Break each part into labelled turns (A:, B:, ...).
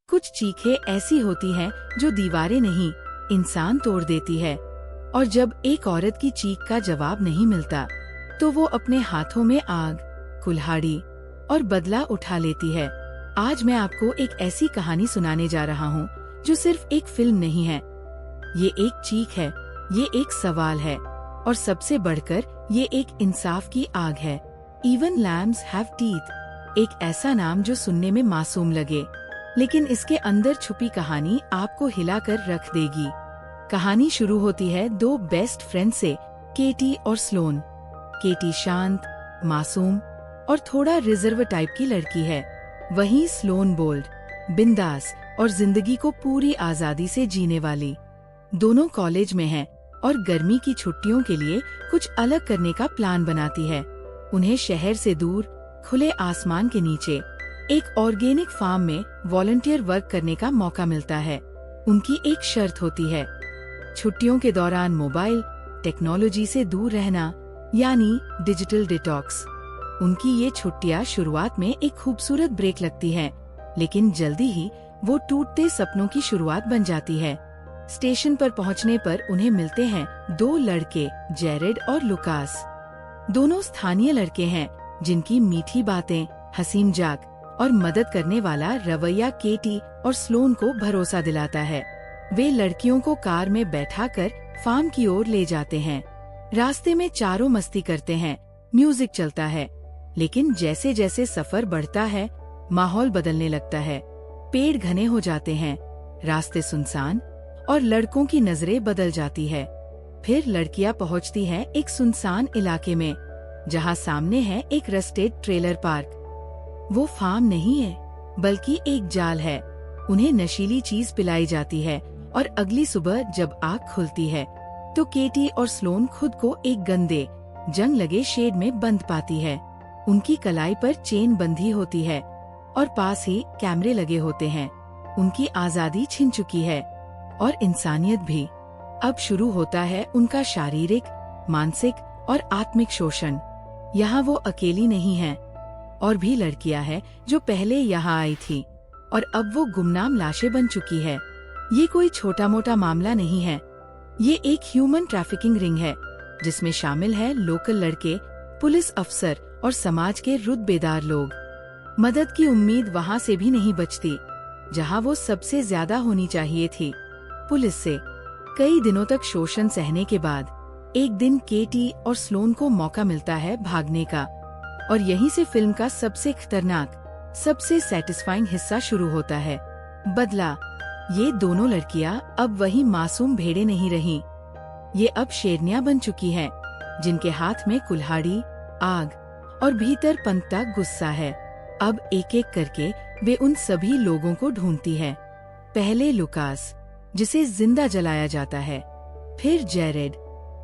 A: कुछ चीखें ऐसी होती हैं जो दीवारें नहीं, इंसान तोड़ देती है। और जब एक औरत की चीख का जवाब नहीं मिलता, तो वो अपने हाथों में आग, कुल्हाड़ी और बदला उठा लेती है। आज मैं आपको एक ऐसी कहानी सुनाने जा रहा हूँ जो सिर्फ एक फिल्म नहीं है। ये एक चीख है, ये एक सवाल है, और सबसे बढ़कर ये एक इंसाफ की आग है। इवन लैम्स हैव टीथ, एक ऐसा नाम जो सुनने में मासूम लगे, लेकिन इसके अंदर छुपी कहानी आपको हिलाकर रख देगी। कहानी शुरू होती है दो बेस्ट फ्रेंड से, केटी और स्लोन। केटी शांत, मासूम और थोड़ा रिजर्व टाइप की लड़की है। वहीं स्लोन बोल्ड, बिंदास और जिंदगी को पूरी आजादी से जीने वाली। दोनों कॉलेज में हैं और गर्मी की छुट्टियों के लिए कुछ अलग करने का प्लान बनाती है। उन्हें शहर से दूर, खुले आसमान के नीचे एक ऑर्गेनिक फार्म में वॉलंटियर वर्क करने का मौका मिलता है। उनकी एक शर्त होती है, छुट्टियों के दौरान मोबाइल, टेक्नोलॉजी से दूर रहना, यानी डिजिटल डिटॉक्स। उनकी ये छुट्टियां शुरुआत में एक खूबसूरत ब्रेक लगती हैं, लेकिन जल्दी ही वो टूटते सपनों की शुरुआत बन जाती है। स्टेशन पर पहुंचने पर उन्हें मिलते हैं दो लड़के, जेरेड और लुकास। दोनों स्थानीय लड़के हैं जिनकी मीठी बातें, हंसी मजाक और मदद करने वाला रवैया केटी और स्लोन को भरोसा दिलाता है। वे लड़कियों को कार में बैठाकर फार्म की ओर ले जाते हैं। रास्ते में चारों मस्ती करते हैं, म्यूजिक चलता है, लेकिन जैसे जैसे सफर बढ़ता है, माहौल बदलने लगता है। पेड़ घने हो जाते हैं, रास्ते सुनसान और लड़कों की नजरें बदल जाती है। फिर लड़कियां पहुंचती हैं एक सुनसान इलाके में, जहां सामने है एक रस्टेड ट्रेलर पार्क। वो फार्म नहीं है, बल्कि एक जाल है। उन्हें नशीली चीज पिलाई जाती है और अगली सुबह जब आँख खुलती है, तो केटी और स्लोन खुद को एक गंदे, जंग लगे शेड में बंद पाती है। उनकी कलाई पर चेन बंधी होती है और पास ही कैमरे लगे होते हैं। उनकी आजादी छिन चुकी है और इंसानियत भी। अब शुरू होता है उनका शारीरिक, मानसिक और आत्मिक शोषण। यहाँ वो अकेली नहीं है, और भी लड़कियां हैं जो पहले यहाँ आई थी और अब वो गुमनाम लाशें बन चुकी है। ये कोई छोटा मोटा मामला नहीं है, ये एक ह्यूमन ट्रैफिकिंग रिंग है, जिसमें शामिल है लोकल लड़के, पुलिस अफसर और समाज के रुतबेदार लोग। मदद की उम्मीद वहाँ से भी नहीं बचती, जहाँ वो सबसे ज्यादा होनी चाहिए थी, पुलिस से। कई दिनों तक शोषण सहने के बाद एक दिन केटी और स्लोन को मौका मिलता है भागने का, और यहीं से फिल्म का सबसे खतरनाक, सबसे सैटिस्फाइंग हिस्सा शुरू होता है, बदला। ये दोनों लड़कियां अब वही मासूम भेड़ें नहीं रहीं। ये अब शेरनियां बन चुकी हैं, जिनके हाथ में कुल्हाड़ी, आग और भीतर पनपता गुस्सा है। अब एक एक करके वे उन सभी लोगों को ढूंढती है। पहले लुकास, जिसे जिंदा जलाया जाता है, फिर जेरेड,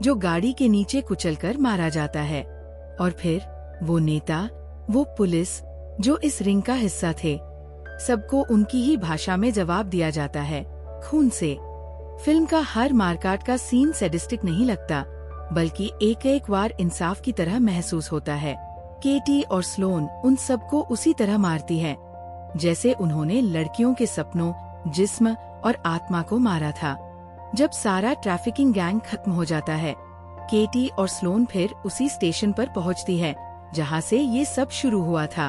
A: जो गाड़ी के नीचे कुचलकर मारा जाता है, और फिर वो नेता, वो पुलिस जो इस रिंग का हिस्सा थे। सबको उनकी ही भाषा में जवाब दिया जाता है, खून से। फिल्म का हर मारकाट का सीन सैडिस्टिक नहीं लगता, बल्कि एक एक बार इंसाफ की तरह महसूस होता है। केटी और स्लोन उन सबको उसी तरह मारती है, जैसे उन्होंने लड़कियों के सपनों, जिस्म और आत्मा को मारा था। जब सारा ट्रैफिकिंग गैंग खत्म हो जाता है, केटी और स्लोन फिर उसी स्टेशन पर पहुंचती है जहां से ये सब शुरू हुआ था।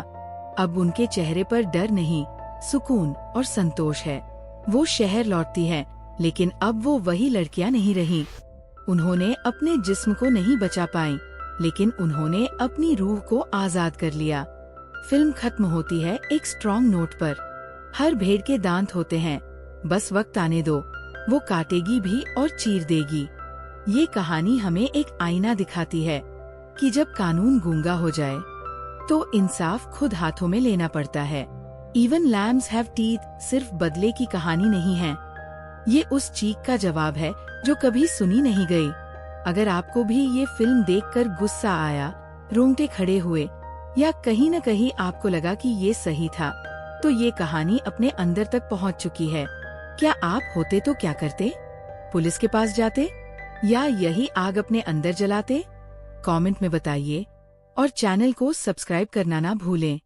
A: अब उनके चेहरे पर डर नहीं, सुकून और संतोष है। वो शहर लौटती है, लेकिन अब वो वही लड़कियां नहीं रहीं। उन्होंने अपने जिस्म को नहीं बचा पाई, लेकिन उन्होंने अपनी रूह को आजाद कर लिया। फिल्म खत्म होती है एक स्ट्रॉन्ग नोट पर। हर भेड़ के दांत होते हैं, बस वक्त आने दो, वो काटेगी भी और चीर देगी। ये कहानी हमें एक आईना दिखाती है कि जब कानून गूंगा हो जाए, तो इंसाफ खुद हाथों में लेना पड़ता है। इवन लैम्स हैव टीथ सिर्फ बदले की कहानी नहीं है, ये उस चीख का जवाब है जो कभी सुनी नहीं गई। अगर आपको भी ये फिल्म देखकर गुस्सा आया, रोंगटे खड़े हुए, या कहीं न कहीं आपको लगा कि ये सही था, तो ये कहानी अपने अंदर तक पहुंच चुकी है। क्या आप होते तो क्या करते? पुलिस के पास जाते, या यही आग अपने अंदर जलाते? कमेंट में बताइए, और चैनल को सब्सक्राइब करना ना भूलें।